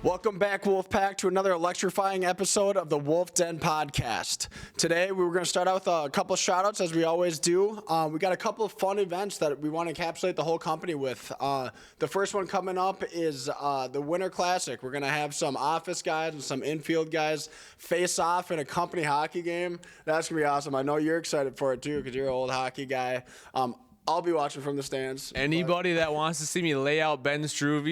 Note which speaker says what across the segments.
Speaker 1: Welcome back, Wolfpack, to another electrifying episode of the Wolf Den Podcast. Today, we were going to start out with a couple of shout-outs, as we always do. We got a couple of fun events that we want to encapsulate the whole company with. The first one coming up is the Winter Classic. We're going to have some office guys and some infield guys face off in a company hockey game. That's going to be awesome. I know you're excited for it, too, because you're an old hockey guy. I'll be watching from the stands.
Speaker 2: Anybody that wants to see me lay out Ben Struve,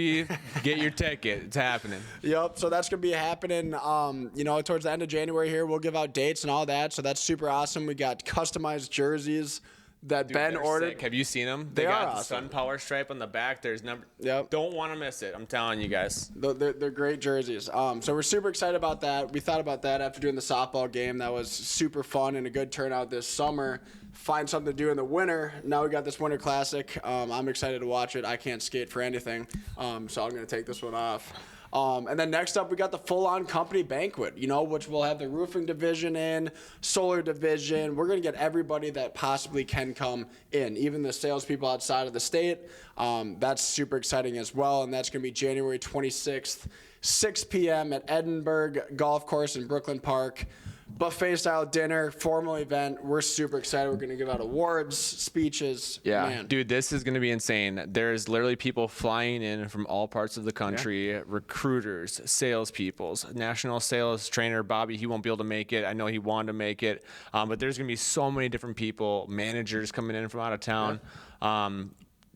Speaker 2: get your ticket. It's happening.
Speaker 1: Yep, so that's going to be happening, towards the end of January here. We'll give out dates and all that, so that's super awesome. We got customized jerseys that Ben ordered.
Speaker 2: Sick. Have you seen them?
Speaker 1: They
Speaker 2: got
Speaker 1: are
Speaker 2: the
Speaker 1: awesome.
Speaker 2: Sun Power stripe on the back. There's number.
Speaker 1: Yep.
Speaker 2: Don't want to miss it. I'm telling you guys.
Speaker 1: They're great jerseys. So we're super excited about that. We thought about that after doing the softball game. That was super fun and a good turnout this summer. Find something to do in the winter. Now we got this Winter Classic. I'm excited to watch it. I can't skate for anything, so I'm going to take this one off. And then next up, we got the full-on company banquet, which we'll have the roofing division in, solar division. We're going to get everybody that possibly can come in, even the salespeople outside of the state. That's super exciting as well, and that's going to be January 26th, 6 p.m. at Edinburgh Golf Course in Brooklyn Park. Buffet-style dinner, formal event. We're super excited. We're going to give out awards, speeches.
Speaker 2: Yeah,
Speaker 1: Man.
Speaker 2: Dude, this is going to be insane. There's literally people flying in from all parts of the country, recruiters, salespeople, national sales trainer Bobby. He won't be able to make it. I know he wanted to make it, but there's going to be so many different people, managers coming in from out of town. Yeah.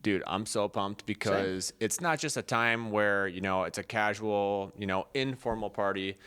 Speaker 2: Dude, I'm so pumped because it's not just a time where, it's a casual, informal party.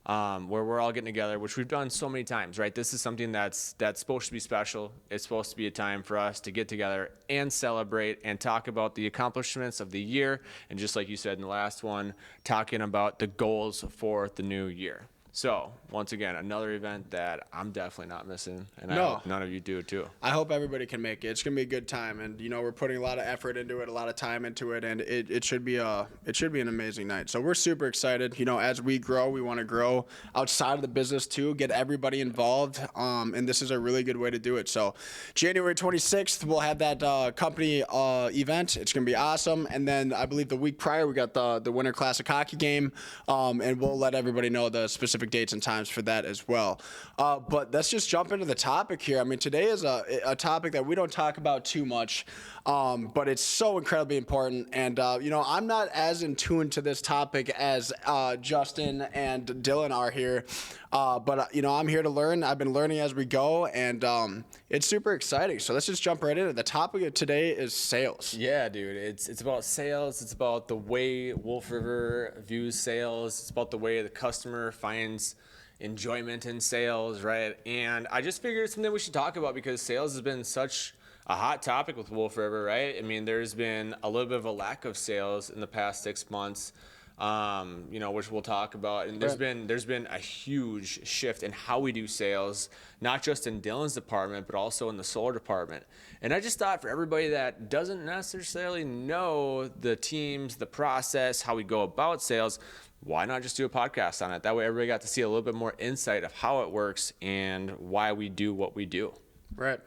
Speaker 2: Where we're all getting together, which we've done so many times, right? This is something that's supposed to be special. It's supposed to be a time for us to get together and celebrate and talk about the accomplishments of the year. And just like you said in the last one, talking about the goals for the new year. So, once again, another event that I'm definitely not missing, and I hope none of you do too.
Speaker 1: I hope everybody can make it. It's going to be a good time, and, we're putting a lot of effort into it, a lot of time into it, and it should be an amazing night. So we're super excited. As we grow, we want to grow outside of the business too, get everybody involved, and this is a really good way to do it. So January 26th, we'll have that company event. It's going to be awesome, and then I believe the week prior, we got the Winter Classic hockey game, and we'll let everybody know the specific dates and times for that as well. But let's just jump into the topic here. I mean, today is a topic that we don't talk about too much, but it's so incredibly important. And, I'm not as in tune to this topic as Justin and Dylan are here. But I'm here to learn. I've been learning as we go, and it's super exciting. So let's just jump right into it. The topic of today is sales.
Speaker 2: Yeah, dude. It's about sales. It's about the way Wolf River views sales. It's about the way the customer finds enjoyment in sales, right? And I just figured it's something we should talk about because sales has been such a hot topic with Wolf River, right? I mean, there's been a little bit of a lack of sales in the past 6 months. Which we'll talk about. And there's been a huge shift in how we do sales, not just in Dylan's department, but also in the solar department. And I just thought for everybody that doesn't necessarily know the teams, the process, how we go about sales, why not just do a podcast on it? That way everybody got to see a little bit more insight of how it works and why we do what we do.
Speaker 1: Right.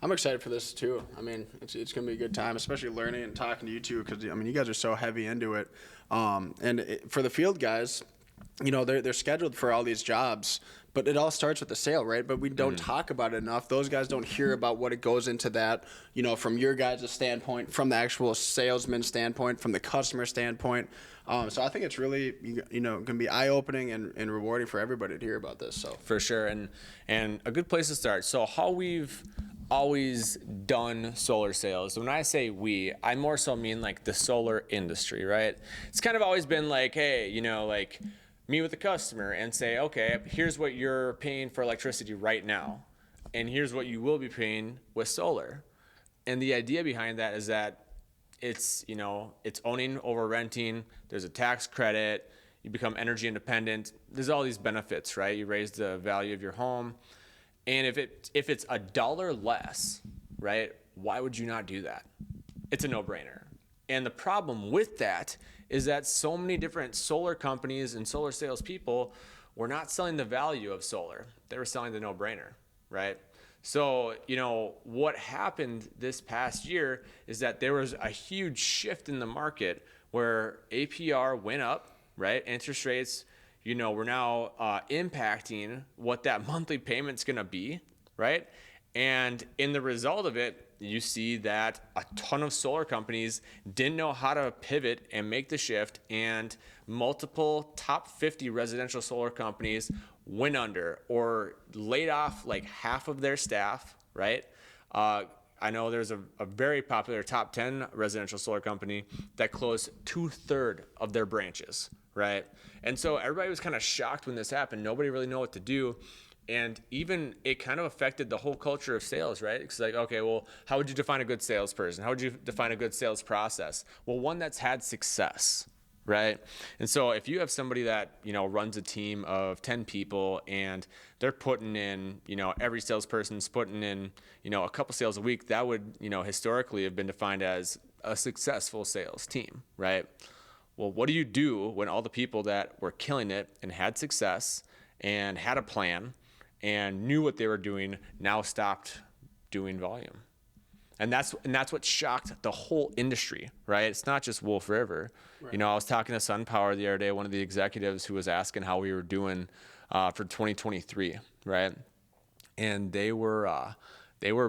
Speaker 1: I'm excited for this too. I mean, it's going to be a good time, especially learning and talking to you two because, you guys are so heavy into it. For the field guys, they're scheduled for all these jobs, but it all starts with the sale, right? But we don't talk about it enough. Those guys don't hear about what it goes into that, from your guys' standpoint, from the actual salesman standpoint, from the customer standpoint. So I think it's really, going to be eye-opening and rewarding for everybody to hear about this. So
Speaker 2: for sure, and a good place to start. So how we've always done solar sales. When I say we, I more so mean like the solar industry, right? It's kind of always been like, hey, meet with the customer and say, okay, here's what you're paying for electricity right now, and here's what you will be paying with solar. And the idea behind that is that it's owning over renting. There's a tax credit. You become energy independent. There's all these benefits, right? You raise the value of your home. And if it's $1 less, right, why would you not do that? It's a no-brainer. And the problem with that is that so many different solar companies and solar salespeople were not selling the value of solar. They were selling the no-brainer, right? So, what happened this past year is that there was a huge shift in the market where APR went up, right? Interest rates, we're now impacting what that monthly payment's going to be, right? And in the result of it, you see that a ton of solar companies didn't know how to pivot and make the shift, and multiple top 50 residential solar companies went under or laid off like half of their staff, right? I know there's a very popular top 10 residential solar company that closed 2/3 of their branches, right? And so everybody was kind of shocked when this happened. Nobody really knew what to do. And even it kind of affected the whole culture of sales, right? It's like, okay, well, how would you define a good salesperson? How would you define a good sales process? Well, one that's had success, right? And so if you have somebody that, runs a team of 10 people and they're putting in, every salesperson's putting in, a couple sales a week, that would, historically have been defined as a successful sales team, right? Well, what do you do when all the people that were killing it and had success and had a plan and knew what they were doing now stopped doing volume? And that's what shocked the whole industry, right? It's not just Wolf River. Right. I was talking to SunPower the other day, one of the executives who was asking how we were doing for 2023, right? And they were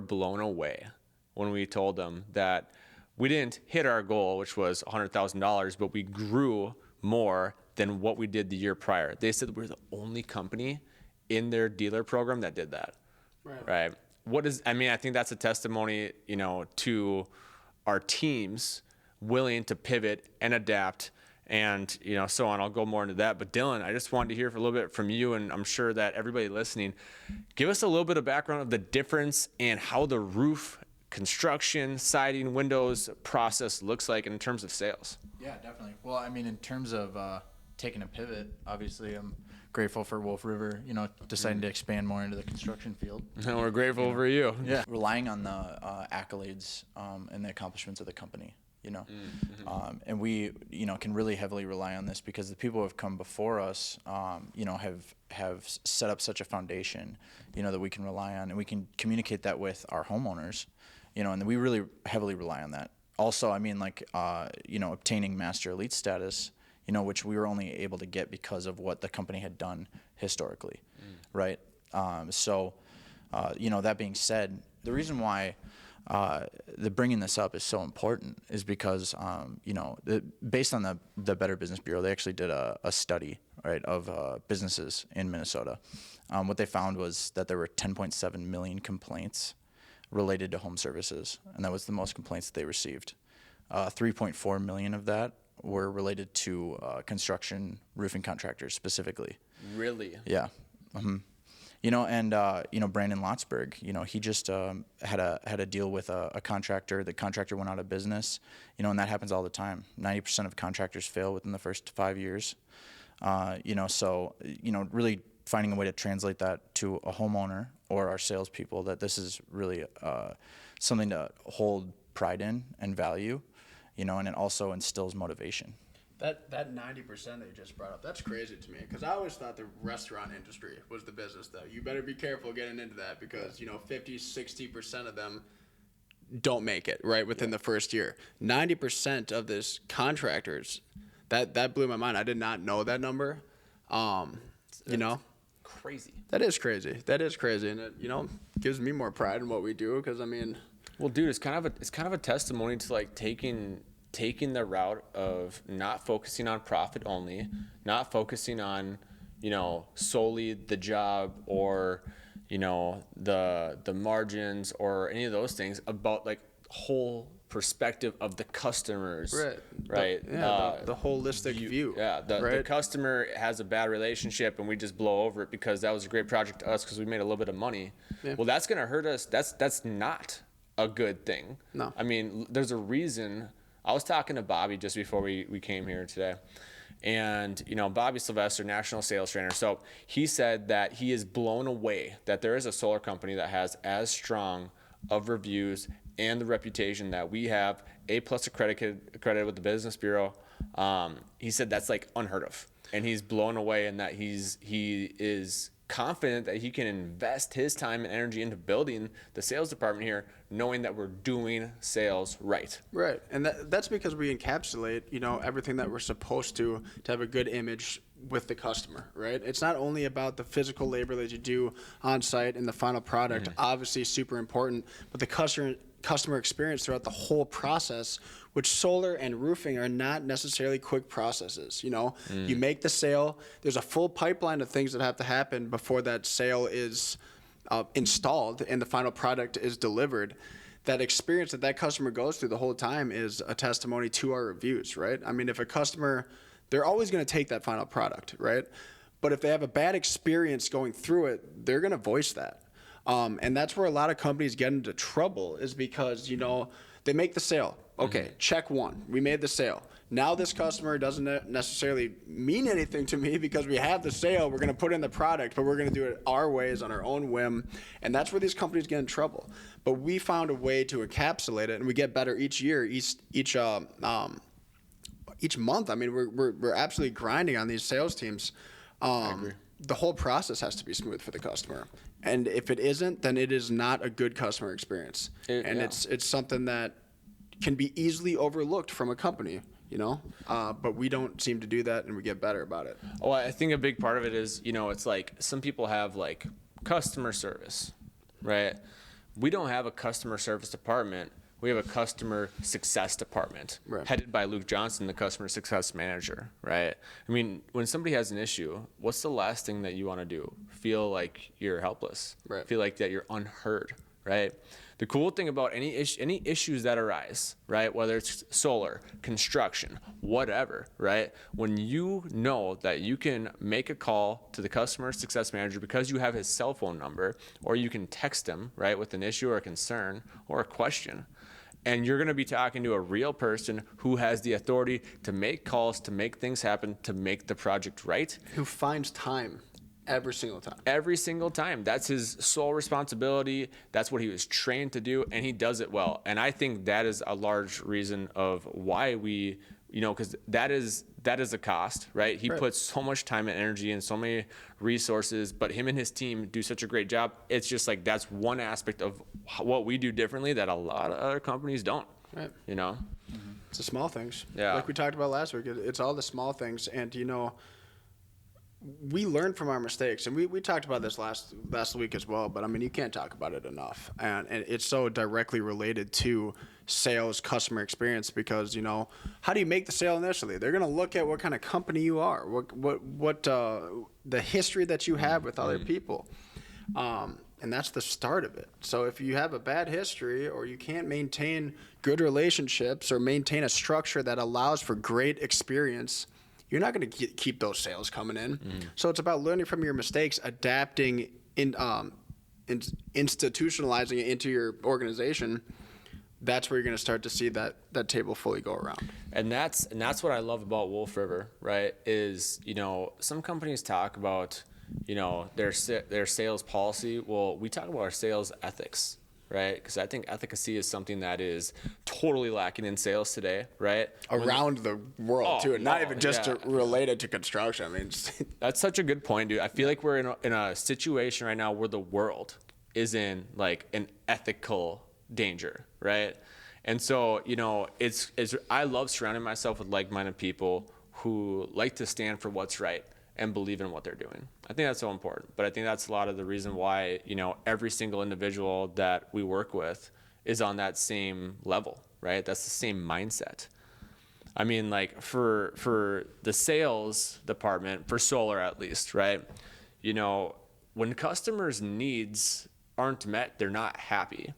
Speaker 2: blown away when we told them that we didn't hit our goal, which was $100,000, but we grew more than what we did the year prior. They said we're the only company in their dealer program that did that, right? I think that's a testimony, to our teams willing to pivot and adapt and, so on. I'll go more into that. But Dylan, I just wanted to hear a little bit from you, and I'm sure that everybody listening, give us a little bit of background of the difference and how the roof construction, siding, windows process looks like in terms of sales.
Speaker 3: Yeah, definitely. Well, in terms of taking a pivot, obviously I'm grateful for Wolf River, deciding to expand more into the construction field.
Speaker 2: And we're grateful for you.
Speaker 3: Yeah. Relying on the accolades and the accomplishments of the company, and we, can really heavily rely on this because the people who have come before us, have set up such a foundation, that we can rely on, and we can communicate that with our homeowners, and we really heavily rely on that. Also, obtaining Master Elite status, which we were only able to get because of what the company had done historically, right? That being said, the reason why the bringing this up is so important is because, based on the Better Business Bureau, they actually did a study, right, of businesses in Minnesota. What they found was that there were 10.7 million complaints related to home services, and that was the most complaints that they received. 3.4 million of that were related to construction roofing contractors specifically.
Speaker 2: Really?
Speaker 3: Yeah. Mm-hmm. Brandon Lotsberg, he just had a deal with a contractor. The contractor went out of business, and that happens all the time. 90% of contractors fail within the first 5 years. Really finding a way to translate that to a homeowner or our salespeople, that this is really something to hold pride in and value, and it also instills motivation.
Speaker 1: That 90% that you just brought up, that's crazy to me, because I always thought the restaurant industry was the business, though. You better be careful getting into that because, 50, 60% of them don't make it, right, within the first year. 90% of this contractors, that blew my mind. I did not know that number.
Speaker 2: Crazy.
Speaker 1: That is crazy. And it, gives me more pride in what we do because,
Speaker 2: well, dude, it's kind of a testimony to like taking the route of not focusing on profit only, not focusing on, solely the job or, the margins or any of those things, about like whole perspective of the customers, right?
Speaker 1: The holistic view.
Speaker 2: Yeah, the customer has a bad relationship and we just blow over it because that was a great project to us because we made a little bit of money. Yeah. Well, that's gonna hurt us. That's not a good thing.
Speaker 1: No.
Speaker 2: There's a reason. I was talking to Bobby just before we came here today. And, Bobby Sylvester, national sales trainer. So he said that he is blown away that there is a solar company that has as strong of reviews and the reputation that we have, A+ accredited with the Business Bureau. He said that's like unheard of. And he's blown away in that he is confident that he can invest his time and energy into building the sales department here, knowing that we're doing sales right.
Speaker 1: Right, and that's because we encapsulate, everything that we're supposed to have a good image with the customer, right? It's not only about the physical labor that you do on site and the final product, obviously super important, but the customer experience throughout the whole process, which solar and roofing are not necessarily quick processes. You make the sale, there's a full pipeline of things that have to happen before that sale is installed and the final product is delivered. That experience that customer goes through the whole time is a testimony to our reviews, right? I mean, if a customer, they're always going to take that final product, right? But if they have a bad experience going through it, they're going to voice that. And that's where a lot of companies get into trouble, is because, they make the sale. Okay, check one. We made the sale. Now this customer doesn't necessarily mean anything to me because we have the sale. We're going to put in the product, but we're going to do it our ways on our own whim. And that's where these companies get in trouble. But we found a way to encapsulate it, and we get better each year, each month. I mean, we're absolutely grinding on these sales teams. I agree. The whole process has to be smooth for the customer, and if it isn't, then it is not a good customer experience. It's something that can be easily overlooked from a company, but we don't seem to do that, and we get better about it.
Speaker 2: Well, I think a big part of it is, it's like some people have like customer service, right? We don't have a customer service department. We have a customer success department headed by Luke Johnson, the customer success manager, right? I mean, when somebody has an issue, what's the last thing that you want to do? Feel like you're helpless,
Speaker 1: right?
Speaker 2: Feel like that you're unheard, right? The cool thing about any issues that arise, right? Whether it's solar, construction, whatever, right? When you know that you can make a call to the customer success manager because you have his cell phone number, or you can text him, right, with an issue or a concern or a question, and you're going to be talking to a real person who has the authority to make calls, to make things happen, to make the project right.
Speaker 1: Who finds time every single time.
Speaker 2: Every single time. That's his sole responsibility. That's what he was trained to do, and he does it well. And I think that is a large reason of why we, because that is a cost, right? He puts so much time and energy and so many resources, but him and his team do such a great job. It's just like that's one aspect of what we do differently that a lot of other companies don't.
Speaker 1: Right.
Speaker 2: It's
Speaker 1: the small things.
Speaker 2: Yeah.
Speaker 1: Like we talked about last week, it's all the small things, and we learn from our mistakes, and we talked about this last week as well, but I mean, you can't talk about it enough, and it's so directly related to sales, customer experience, because how do you make the sale initially? They're going to look at what kind of company you are, what the history that you have with other people, and that's the start of it. So if you have a bad history, or you can't maintain good relationships or maintain a structure that allows for great experience, you're not going to keep those sales coming in. So it's about learning from your mistakes, adapting, institutionalizing it into your organization. That's where you're going to start to see that table fully go around.
Speaker 2: And that's what I love about Wolf River, right? Is some companies talk about their sales policy. Well, we talk about our sales ethics, right? Because I think efficacy is something that is totally lacking in sales today, right?
Speaker 1: Around the world, too. Not even just related to construction. I mean,
Speaker 2: that's such a good point, dude. I feel like we're in a situation right now where the world is in like an ethical danger, right? And so, it's I love surrounding myself with like-minded people who like to stand for what's right and believe in what they're doing. I think that's so important. But I think that's a lot of the reason why, every single individual that we work with is on that same level, right? That's the same mindset. I mean, like for the sales department, for solar at least, right? When customers' needs aren't met, they're not happy.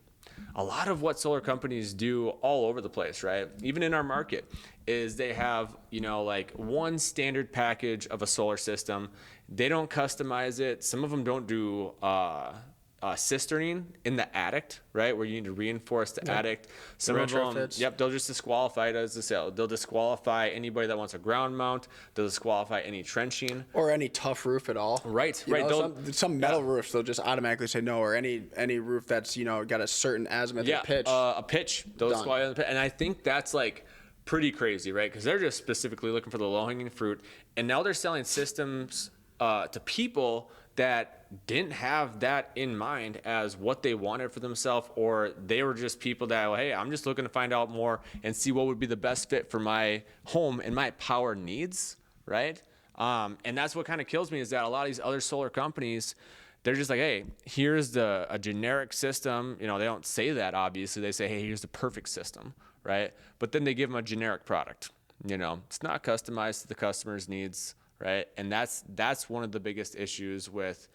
Speaker 2: A lot of what solar companies do all over the place, right? Even in our market, is they have, like one standard package of a solar system. They don't customize it. Some of them don't do cisterning in the attic, right? Where you need to reinforce the attic. Some of them, they'll just disqualify it as a sale. They'll disqualify anybody that wants a ground mount. They'll disqualify any trenching.
Speaker 1: Or any tough roof at all.
Speaker 2: Right.
Speaker 1: Some metal roofs, they'll just automatically say no, or any roof that's, got a certain azimuth or pitch.
Speaker 2: A pitch. They'll disqualify the pitch. And I think that's like pretty crazy, right? Because they're just specifically looking for the low-hanging fruit. And now they're selling systems to people that didn't have that in mind as what they wanted for themselves, or they were just people that, well, hey, I'm just looking to find out more and see what would be the best fit for my home and my power needs, right? And that's what kind of kills me, is that a lot of these other solar companies, they're just like, hey, here's a generic system. You know, they don't say that, obviously. They say, hey, here's the perfect system, right? But then they give them a generic product. You know, it's not customized to the customer's needs, right? And that's one of the biggest issues with,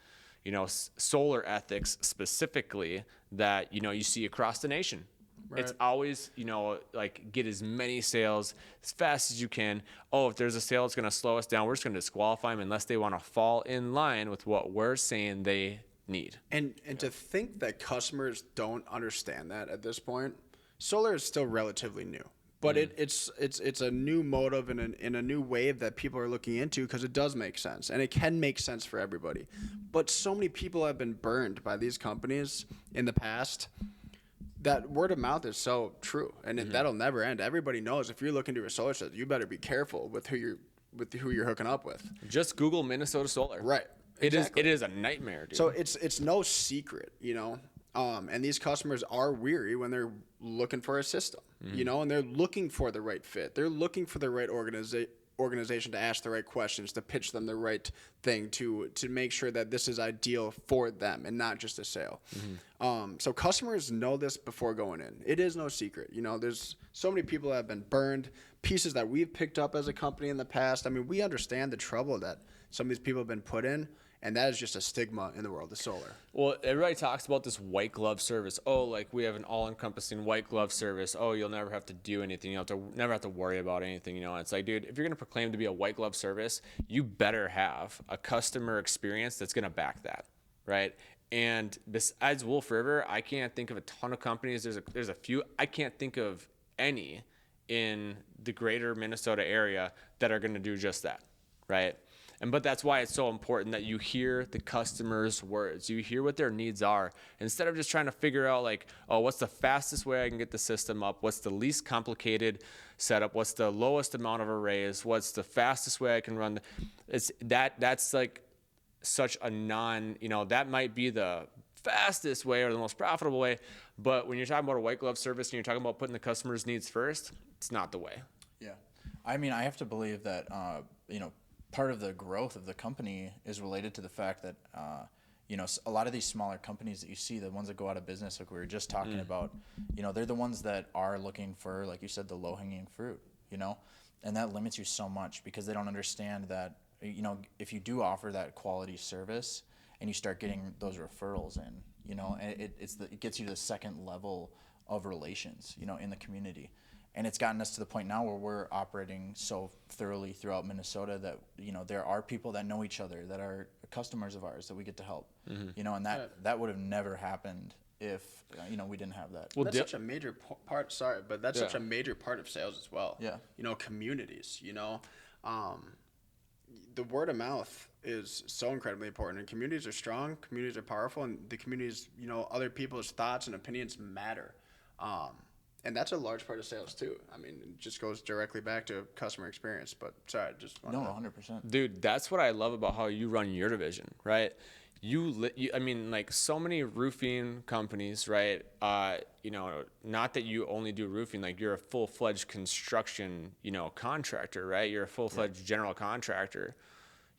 Speaker 2: you know, solar ethics specifically that, you know, you see across the nation. Right. It's always, you know, like, get as many sales as fast as you can. Oh, if there's a sale that's going to slow us down, we're just going to disqualify them unless they want to fall in line with what we're saying they need.
Speaker 1: And to think that customers don't understand that at this point, solar is still relatively new. But it's a new motive and in a new wave that people are looking into, because it does make sense, and it can make sense for everybody. But so many people have been burned by these companies in the past that word of mouth is so true, and that'll never end. Everybody knows if you're looking to a solar system, you better be careful with who you're hooking up with.
Speaker 2: Just Google Minnesota Solar.
Speaker 1: Right.
Speaker 2: Exactly. It is a nightmare, dude.
Speaker 1: So it's no secret, you know. And these customers are weary when they're looking for a system, you know, and they're looking for the right fit. They're looking for the right organization to ask the right questions, to pitch them the right thing, to make sure that this is ideal for them and not just a sale. So customers know this before going in. It is no secret. You know, there's so many people that have been burned, pieces that we've picked up as a company in the past. I mean, we understand the trouble that some of these people have been put in. And that is just a stigma in the world of solar.
Speaker 2: Well, everybody talks about this white glove service. Oh, like, we have an all-encompassing white glove service. Oh, you'll never have to do anything. You'll never have to worry about anything. You know, and it's like, dude, if you're going to proclaim to be a white glove service, you better have a customer experience that's going to back that, right? And besides Wolf River, I can't think of a ton of companies. There's a few. I can't think of any in the greater Minnesota area that are going to do just that, right? But that's why it's so important that you hear the customer's words. You hear what their needs are, instead of just trying to figure out, like, oh, what's the fastest way I can get the system up? What's the least complicated setup? What's the lowest amount of arrays? What's the fastest way I can run? That's like such a that might be the fastest way or the most profitable way. But when you're talking about a white glove service and you're talking about putting the customer's needs first, it's not the way.
Speaker 3: Yeah. I mean, I have to believe that, part of the growth of the company is related to the fact that, a lot of these smaller companies that you see, the ones that go out of business, like we were just talking about, they're the ones that are looking for, like you said, the low-hanging fruit, and that limits you so much because they don't understand that, if you do offer that quality service and you start getting those referrals in, it gets you to the second level of relations, in the community. And it's gotten us to the point now where we're operating so thoroughly throughout Minnesota that, there are people that know each other that are customers of ours that we get to help, and that would have never happened if, we didn't have that.
Speaker 1: Well, that's such a major part, such a major part of sales as well. Yeah. Communities, the word of mouth is so incredibly important, and communities are strong, communities are powerful, and the communities, other people's thoughts and opinions matter. And that's a large part of sales too. I mean, it just goes directly back to customer experience. But sorry, just
Speaker 3: 100%.
Speaker 2: Dude, that's what I love about how you run your division, right? Like so many roofing companies, right? Not that you only do roofing, like you're a full-fledged construction, contractor, right? You're a full-fledged general contractor,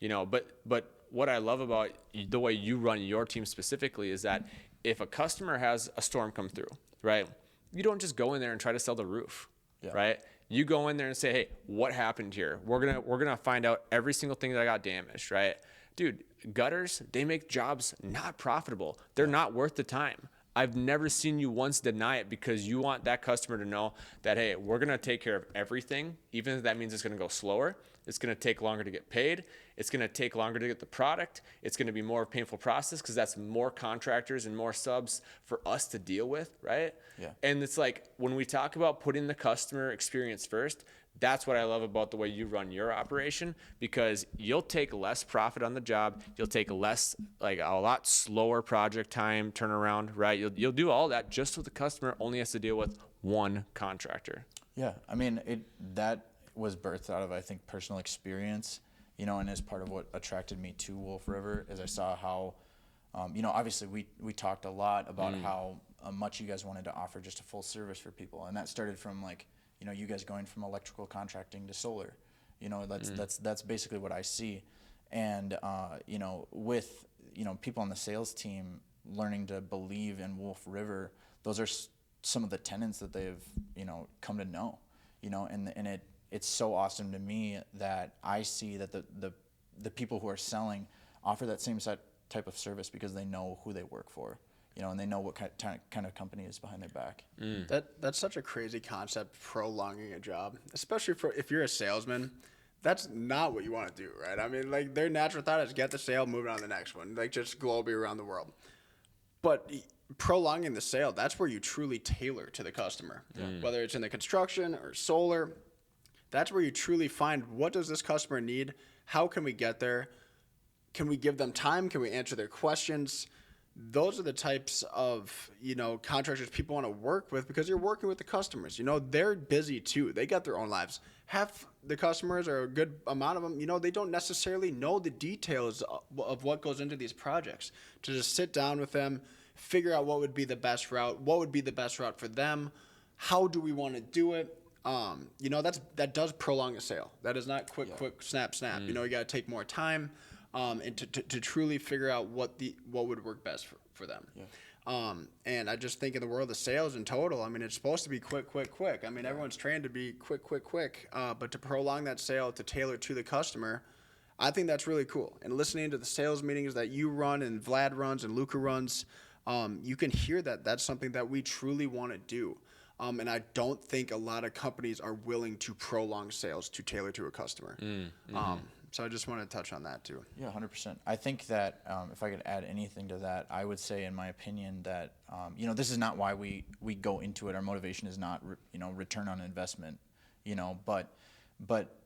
Speaker 2: But what I love about the way you run your team specifically is that if a customer has a storm come through, right? You don't just go in there and try to sell the roof, right? You go in there and say, hey, what happened here? We're gonna find out every single thing that got damaged, right? Dude, gutters, they make jobs not profitable. They're not worth the time. I've never seen you once deny it because you want that customer to know that, hey, we're gonna take care of everything, even if that means it's gonna go slower. It's gonna take longer to get paid. It's gonna take longer to get the product. It's gonna be more painful process because that's more contractors and more subs for us to deal with, right? Yeah. And it's like when we talk about putting the customer experience first, that's what I love about the way you run your operation, because you'll take less profit on the job. You'll take less, like a lot slower project time turnaround, right? You'll do all that just so the customer only has to deal with one contractor.
Speaker 3: Yeah, I mean, that was birthed out of, I think, personal experience, and as part of what attracted me to Wolf River is I saw how, obviously we talked a lot about how much you guys wanted to offer just a full service for people, and that started from like, you guys going from electrical contracting to solar, that's basically what I see, and with people on the sales team learning to believe in Wolf River, those are some of the tenets that they've come to know, and it's so awesome to me that I see that the people who are selling offer that same type of service because they know who they work for, and they know what kind of company is behind their back.
Speaker 1: That's such a crazy concept, prolonging a job, especially if you're a salesman. That's not what you want to do, right? I mean, like, their natural thought is get the sale, move on to the next one, like just globally around the world. But prolonging the sale, that's where you truly tailor to the customer, whether it's in the construction or solar. That's where you truly find, what does this customer need? How can we get there? Can we give them time? Can we answer their questions? Those are the types of, contractors people want to work with, because you're working with the customers. They're busy too. They got their own lives. Half the customers, or a good amount of them, they don't necessarily know the details of what goes into these projects. To just sit down with them, figure out what would be the best route, what would be the best route for them, how do we want to do it. That does prolong a sale. That is not quick, snap. You got to take more time, and to truly figure out what would work best for them. And I just think in the world of sales in total, I mean, it's supposed to be quick. I mean, everyone's trained to be quick. But to prolong that sale, to tailor to the customer, I think that's really cool. And listening to the sales meetings that you run and Vlad runs and Luca runs, you can hear that that's something that we truly want to do. And I don't think a lot of companies are willing to prolong sales to tailor to a customer. So I just want to touch on that too.
Speaker 3: Yeah, 100%. I think that if I could add anything to that, I would say, in my opinion, that this is not why we go into it. Our motivation is not return on investment, but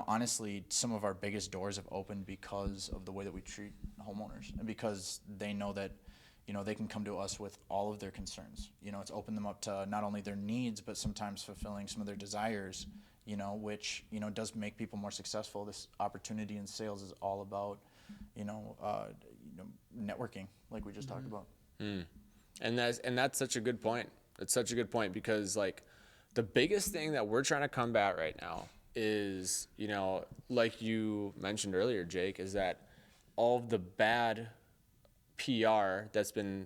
Speaker 3: honestly, some of our biggest doors have opened because of the way that we treat homeowners, and because they know that they can come to us with all of their concerns. It's opened them up to not only their needs, but sometimes fulfilling some of their desires, which, does make people more successful. This opportunity in sales is all about, networking, like we just talked about.
Speaker 2: And that's such a good point. It's such a good point, because like the biggest thing that we're trying to combat right now is, like you mentioned earlier, Jake, is that all of the bad PR that's been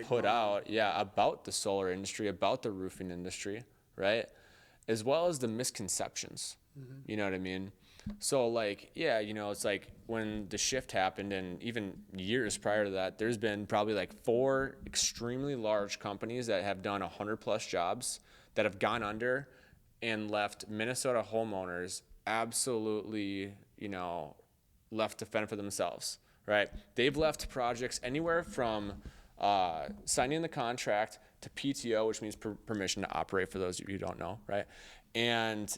Speaker 2: put out, about the solar industry, about the roofing industry, right? As well as the misconceptions, you know what I mean? So like, it's like when the shift happened, and even years prior to that, there's been probably like 4 extremely large companies that have done 100+ jobs that have gone under and left Minnesota homeowners absolutely, left to fend for themselves. Right? They've left projects anywhere from signing the contract to PTO, which means permission to operate, for those of you who don't know, right? And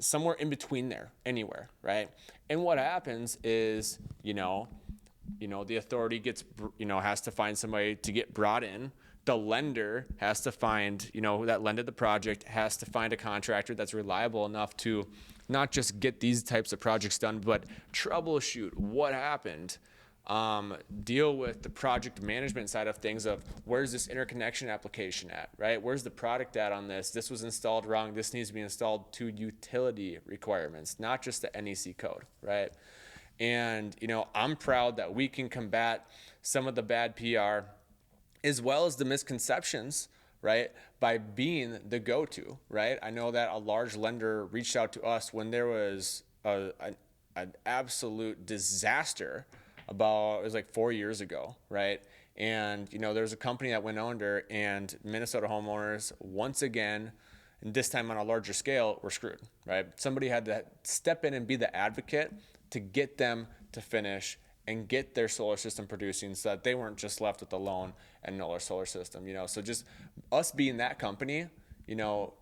Speaker 2: somewhere in between there, anywhere, right? And what happens is, the authority gets, has to find somebody to get brought in. The lender has to find, that lended the project has to find a contractor that's reliable enough to not just get these types of projects done, but troubleshoot what happened. Deal with the project management side of things, of where's this interconnection application at, right? Where's the product at on this? This was installed wrong. This needs to be installed to utility requirements, not just the NEC code, right? And, I'm proud that we can combat some of the bad PR as well as the misconceptions, right, by being the go-to, right? I know that a large lender reached out to us when there was an absolute disaster it was like 4 years ago, right? And, there's a company that went under, and Minnesota homeowners, once again, and this time on a larger scale, were screwed, right? Somebody had to step in and be the advocate to get them to finish and get their solar system producing, so that they weren't just left with a loan and no solar system, So just us being that company,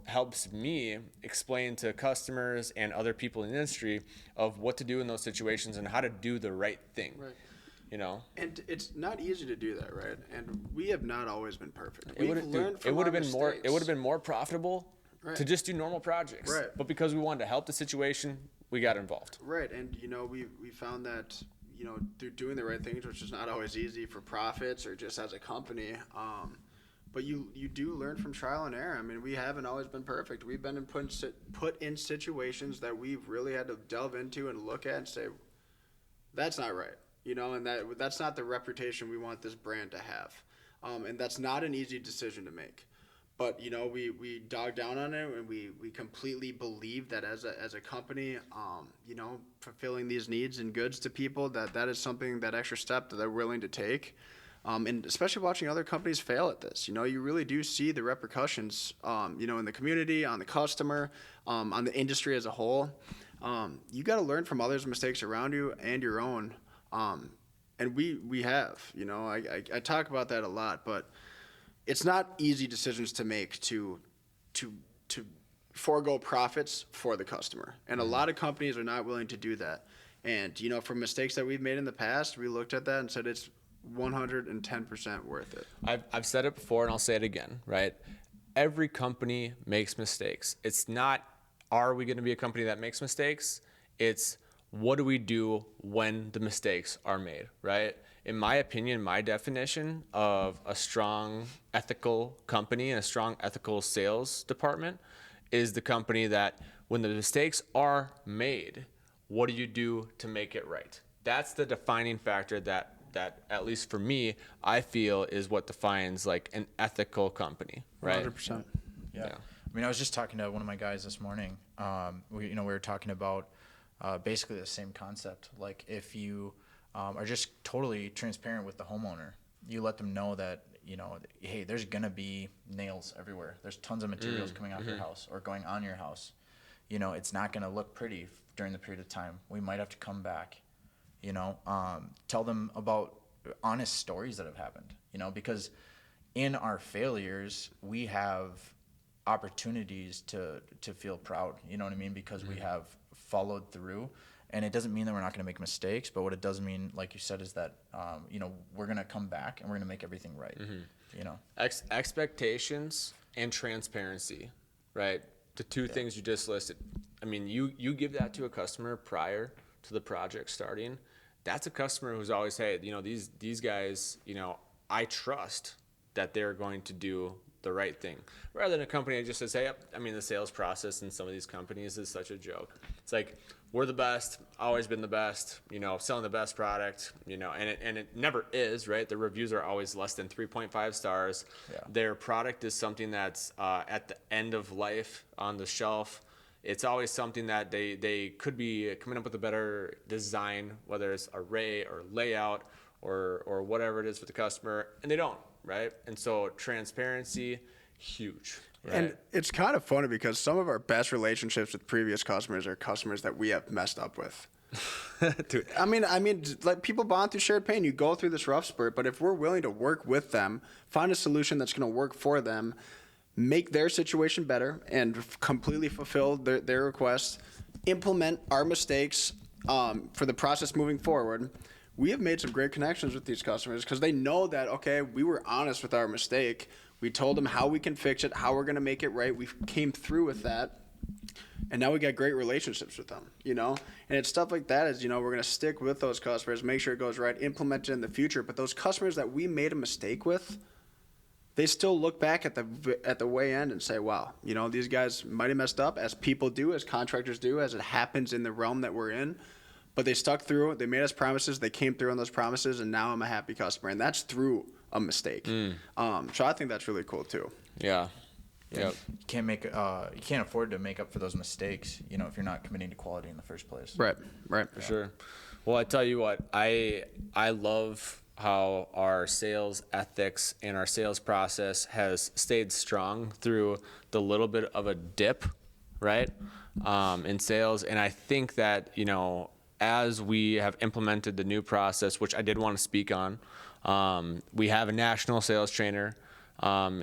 Speaker 2: helps me explain to customers and other people in the industry of what to do in those situations and how to do the right thing.
Speaker 1: Right. And it's not easy to do that, right? And we have not always been perfect.
Speaker 2: It would have been more profitable to just do normal projects.
Speaker 1: Right.
Speaker 2: But because we wanted to help the situation, we got involved.
Speaker 1: Right, and we found that through doing the right things, which is not always easy for profits or just as a company. But you do learn from trial and error. I mean, we haven't always been perfect. We've been put in situations that we've really had to delve into and look at and say, that's not right, and that's not the reputation we want this brand to have. And that's not an easy decision to make. But we dog down on it, and we completely believe that as a company, fulfilling these needs and goods to people, that is something, that extra step that they're willing to take. And especially watching other companies fail at this, you really do see the repercussions, in the community, on the customer, on the industry as a whole. You got to learn from others' mistakes around you and your own. And we have, I talk about that a lot, but it's not easy decisions to make to forego profits for the customer. And a lot of companies are not willing to do that. And, from mistakes that we've made in the past, we looked at that and said it's 110% worth it.
Speaker 2: I've said it before and I'll say it again, right? Every company makes mistakes. It's not, are we going to be a company that makes mistakes? It's, what do we do when the mistakes are made, right? In my opinion, my definition of a strong ethical company and a strong ethical sales department is the company that when the mistakes are made, what do you do to make it right? That's the defining factor that at least for me, I feel is what defines like an ethical company, right?
Speaker 1: 100%.
Speaker 3: Yeah. I mean, I was just talking to one of my guys this morning. We were talking about basically the same concept. Like if you are just totally transparent with the homeowner, you let them know that, hey, there's going to be nails everywhere. There's tons of materials coming off your house or going on your house. It's not going to look pretty during the period of time. We might have to come back, tell them about honest stories that have happened, because in our failures, we have opportunities to feel proud, you know what I mean? Because we have followed through. And it doesn't mean that we're not going to make mistakes, but what it does mean, like you said, is that, we're going to come back and we're going to make everything right,
Speaker 2: Expectations and transparency, right? The two things you just listed. I mean, you give that to a customer prior to the project starting. That's a customer who's always, hey, these guys, I trust that they're going to do the right thing, rather than a company that just says, hey, the sales process in some of these companies is such a joke. It's like, we're the best, always been the best, selling the best product, and it never is, right? The reviews are always less than 3.5 stars.
Speaker 3: Yeah.
Speaker 2: Their product is something that's at the end of life on the shelf. It's always something that they could be coming up with a better design, whether it's array or layout or whatever it is for the customer, and they don't, right? And so transparency, huge. Right?
Speaker 1: And it's kind of funny because some of our best relationships with previous customers are customers that we have messed up with.
Speaker 2: Dude.
Speaker 1: I mean, like people bond through shared pain. You go through this rough spurt, but if we're willing to work with them, find a solution that's going to work for them, make their situation better, and completely fulfill their requests, implement our mistakes for the process moving forward, we have made some great connections with these customers because they know that, okay, we were honest with our mistake. We told them how we can fix it, how we're going to make it right. We came through with that. And now we got great relationships with them, And it's stuff like that we're going to stick with those customers, make sure it goes right, implement it in the future. But those customers that we made a mistake with, they still look back at the way end and say, wow, these guys might have messed up, as people do, as contractors do, as it happens in the realm that we're in. But they stuck through. They made us promises. They came through on those promises, and now I'm a happy customer. And that's through a mistake. So I think that's really cool too.
Speaker 2: Yeah.
Speaker 3: Yeah. You can't afford to make up for those mistakes, if you're not committing to quality in the first place.
Speaker 1: Right.
Speaker 2: For sure. Well, I tell you what, I love how our sales ethics and our sales process has stayed strong through the little bit of a dip, right, in sales. And I think that, as we have implemented the new process, which I did want to speak on, we have a national sales trainer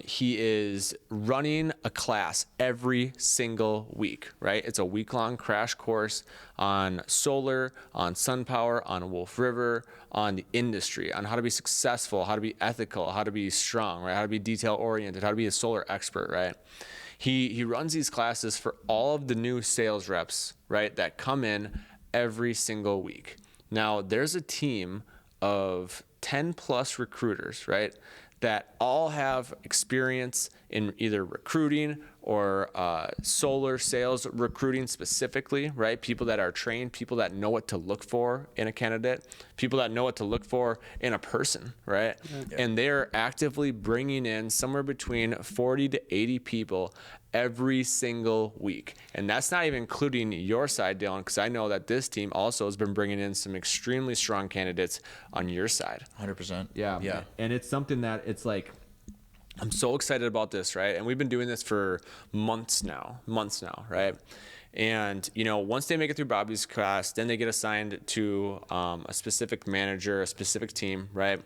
Speaker 2: He is running a class every single week, right? It's a week-long crash course on solar, on sun power, on Wolf River, on the industry, on how to be successful, how to be ethical, how to be strong, right? How to be detail-oriented, how to be a solar expert, right? He runs these classes for all of the new sales reps, right, that come in every single week. Now, there's a team of 10 plus recruiters, right, that all have experience in either recruiting or solar sales recruiting specifically, right? People that are trained, people that know what to look for in a candidate, people that know what to look for in a person, right? Yeah. And they're actively bringing in somewhere between 40 to 80 people every single week. And that's not even including your side, Dylan, because I know that this team also has been bringing in some extremely strong candidates on your side.
Speaker 3: 100%.
Speaker 2: Yeah. And it's something that it's like, I'm so excited about this, right? And we've been doing this for months now, right? And, once they make it through Bobby's class, then they get assigned to a specific manager, a specific team, right?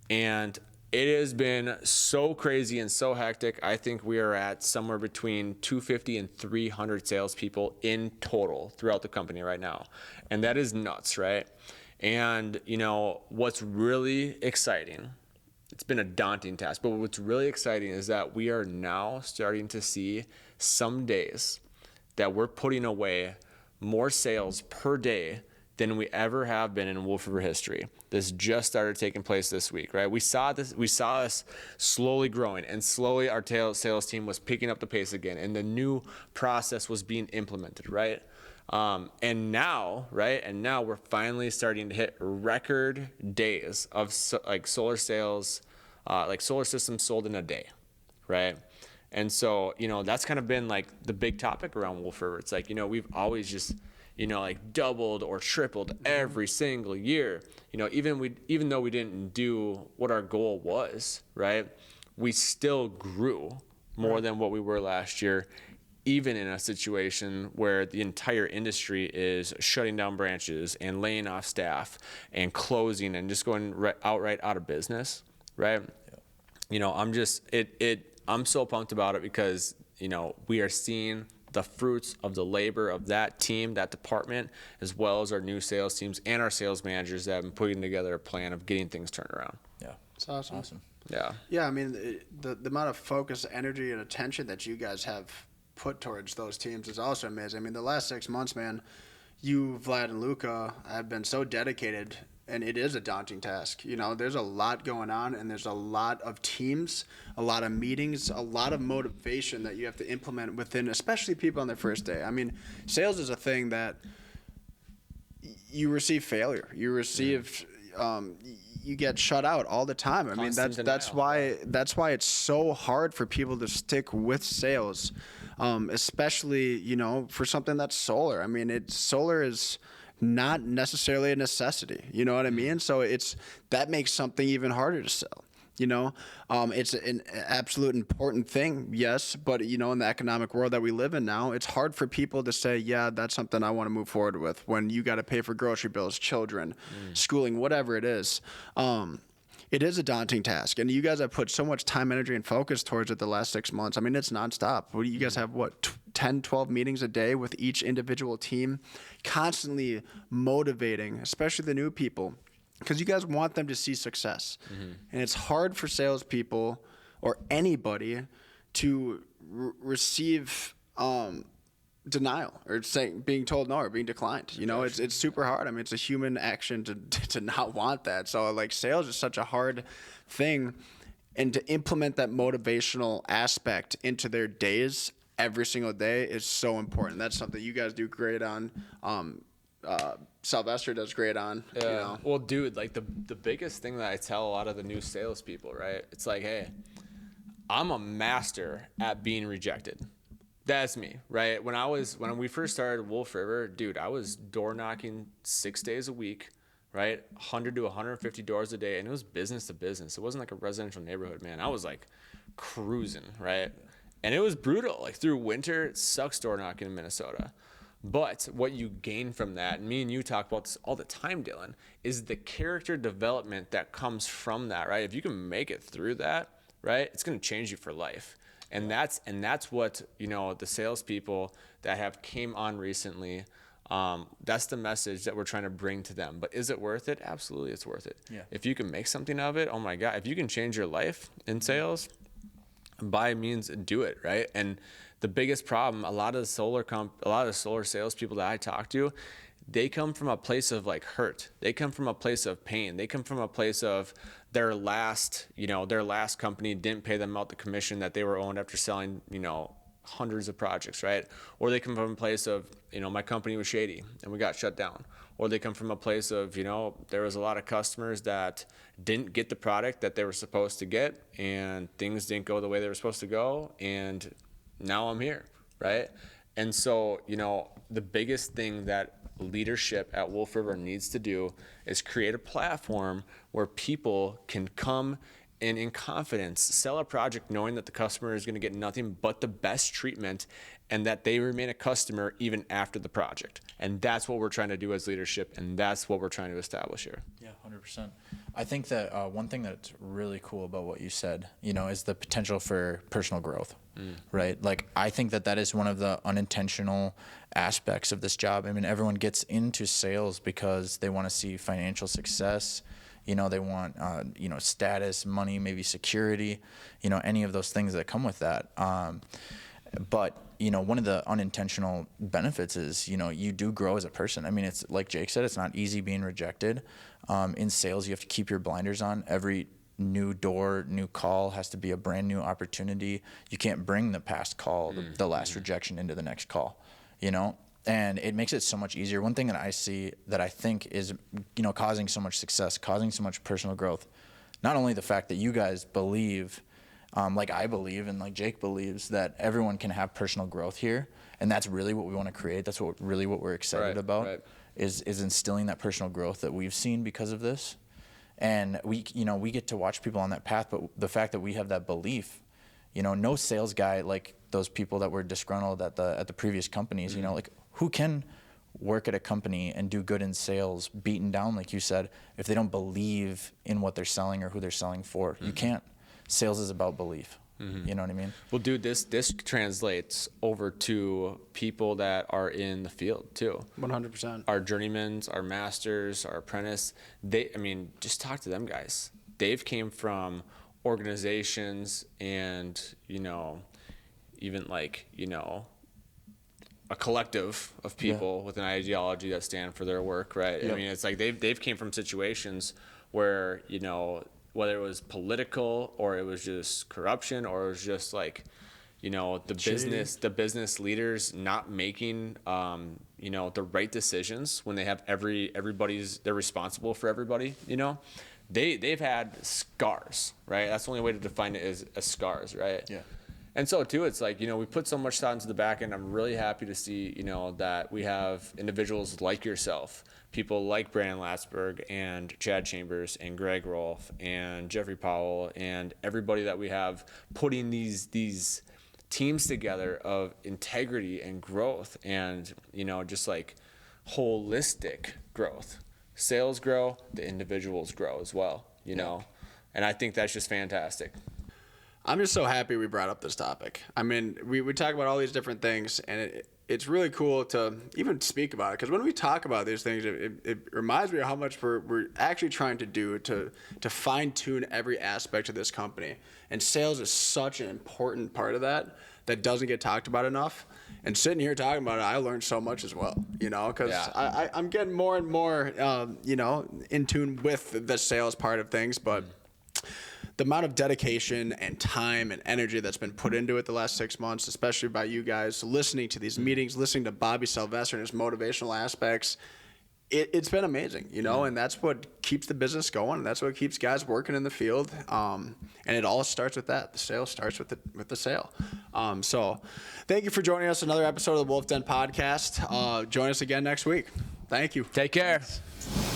Speaker 2: And it has been so crazy and so hectic. I think we are at somewhere between 250 and 300 salespeople in total throughout the company right now. And that is nuts, right? And, what's really exciting, it's been a daunting task, but what's really exciting is that we are now starting to see some days that we're putting away more sales per day than we ever have been in Wolf River history. This just started taking place this week, right? We saw us slowly growing, and slowly our sales team was picking up the pace again, and the new process was being implemented, right? And now we're finally starting to hit record days of solar sales, like solar systems sold in a day, right? And so, that's kind of been like the big topic around Wolf River. It's like, we've always just, like doubled or tripled every single year. Even though we didn't do what our goal was, right? We still grew more than what we were last year, even in a situation where the entire industry is shutting down branches and laying off staff and closing and just going outright out of business, right? Yeah. I'm so pumped about it because, we are seeing the fruits of the labor of that team, that department, as well as our new sales teams and our sales managers that have been putting together a plan of getting things turned around.
Speaker 3: Yeah.
Speaker 1: It's awesome.
Speaker 2: Yeah.
Speaker 1: Yeah, I mean, the amount of focus, energy, and attention that you guys have put towards those teams is also amazing. I mean, the last 6 months, man, you, Vlad, and Luca have been so dedicated, and it is a daunting task. There's a lot going on, and there's a lot of teams, a lot of meetings, a lot of motivation that you have to implement within, especially people on their first day. I mean, sales is a thing that you receive failure. You receive, you get shut out all the time. I mean, that's why it's so hard for people to stick with sales, especially, for something that's solar. I mean, solar is not necessarily a necessity, you know what I mean? So that makes something even harder to sell. It's an absolute important thing, yes, but in the economic world that we live in now, it's hard for people to say, yeah, that's something I want to move forward with when you got to pay for grocery bills, children, schooling, whatever it is. It is a daunting task, and you guys have put so much time, energy, and focus towards it the last 6 months. I mean, it's nonstop. You guys have 10, 12 meetings a day with each individual team, constantly motivating, especially the new people, because you guys want them to see success. And it's hard for salespeople or anybody to receive denial or being told no or being declined. It's super hard. I mean, it's a human action to not want that. So like sales is such a hard thing, and to implement that motivational aspect into their days every single day is so important. That's something you guys do great on. Sylvester does great on.
Speaker 2: Yeah. Well, dude, like the biggest thing that I tell a lot of the new salespeople, right? It's like, hey, I'm a master at being rejected. That's me, right? When we first started Wolf River, dude, I was door knocking 6 days a week, right? 100 to 150 doors a day, and it was business to business. It wasn't like a residential neighborhood, man. I was like cruising, right? And it was brutal. Like through winter, it sucks door knocking in Minnesota. But what you gain from that, and me and you talk about this all the time, Dylan, is the character development that comes from that, right? If you can make it through that, right? It's going to change you for life. And that's what, the salespeople that have came on recently, that's the message that we're trying to bring to them. But is it worth it? Absolutely, it's worth it.
Speaker 3: Yeah.
Speaker 2: If you can make something of it, oh my God, if you can change your life in sales, by means, do it, right? And the biggest problem, a lot of the solar salespeople that I talk to, they come from a place of like hurt. They come from a place of pain. They come from a place of their last company didn't pay them out the commission that they were owed after selling, hundreds of projects, right? Or they come from a place of, my company was shady and we got shut down. Or they come from a place of, there was a lot of customers that didn't get the product that they were supposed to get and things didn't go the way they were supposed to go. And now I'm here, right? And so, the biggest thing that leadership at Wolf River needs to do is create a platform where people can come and in confidence sell a project knowing that the customer is going to get nothing but the best treatment and that they remain a customer even after the project. And that's what we're trying to do as leadership, and that's what we're trying to establish here.
Speaker 3: Yeah, 100%. I think that one thing that's really cool about what you said, is the potential for personal growth, right? Like, I think that is one of the unintentional aspects of this job. I mean, everyone gets into sales because they want to see financial success. They want, status, money, maybe security, any of those things that come with that. But, one of the unintentional benefits is, you do grow as a person. I mean, it's like Jake said, it's not easy being rejected. In sales, you have to keep your blinders on. Every new door, new call has to be a brand new opportunity. You can't bring the past call, the last rejection into the next call, and it makes it so much easier. One thing that I see that I think is, causing so much success, causing so much personal growth, not only the fact that you guys believe, like I believe and like Jake believes, that everyone can have personal growth here, and that's really what we want to create. That's what we're excited about, is instilling that personal growth that we've seen because of this. And we get to watch people on that path, but the fact that we have that belief, no sales guy, like those people that were disgruntled at the previous companies, like, who can work at a company and do good in sales, beaten down, like you said, if they don't believe in what they're selling or who they're selling for? You can't. Sales is about belief. You know what I mean?
Speaker 2: Well, dude, this translates over to people that are in the field too.
Speaker 1: 100%.
Speaker 2: Our journeymans, our masters, our apprentice. Just talk to them guys. They've came from organizations and, even like, a collective of people with an ideology that stand for their work, right?
Speaker 3: Yep.
Speaker 2: I mean, it's like they've came from situations where, whether it was political or it was just corruption or it was just like, the business leaders not making, the right decisions when they have they're responsible for everybody, they've had scars, right? That's the only way to define it, is as scars, right?
Speaker 3: Yeah.
Speaker 2: And so too, it's like, we put so much thought into the back end. I'm really happy to see, that we have individuals like yourself, people like Brandon Latsberg and Chad Chambers and Greg Rolfe and Jeffrey Powell and everybody that we have putting these teams together of integrity and growth and, just like holistic growth. Sales grow, the individuals grow as well, and I think that's just fantastic.
Speaker 1: I'm just so happy we brought up this topic. I mean, we talk about all these different things, and it's really cool to even speak about it, because when we talk about these things, it reminds me of how much we're actually trying to do to fine-tune every aspect of this company. And sales is such an important part of that doesn't get talked about enough. And sitting here talking about it, I learned so much as well, because I'm getting more and more, in tune with the sales part of things, but the amount of dedication and time and energy that's been put into it the last 6 months, especially by you guys, listening to these meetings, listening to Bobby Sylvester and his motivational aspects, it's been amazing, and that's what keeps the business going. And that's what keeps guys working in the field. And it all starts with that. The sale starts with the sale. So thank you for joining us another episode of the Wolf Den podcast. Join us again next week. Thank you.
Speaker 2: Take care.
Speaker 1: Thanks.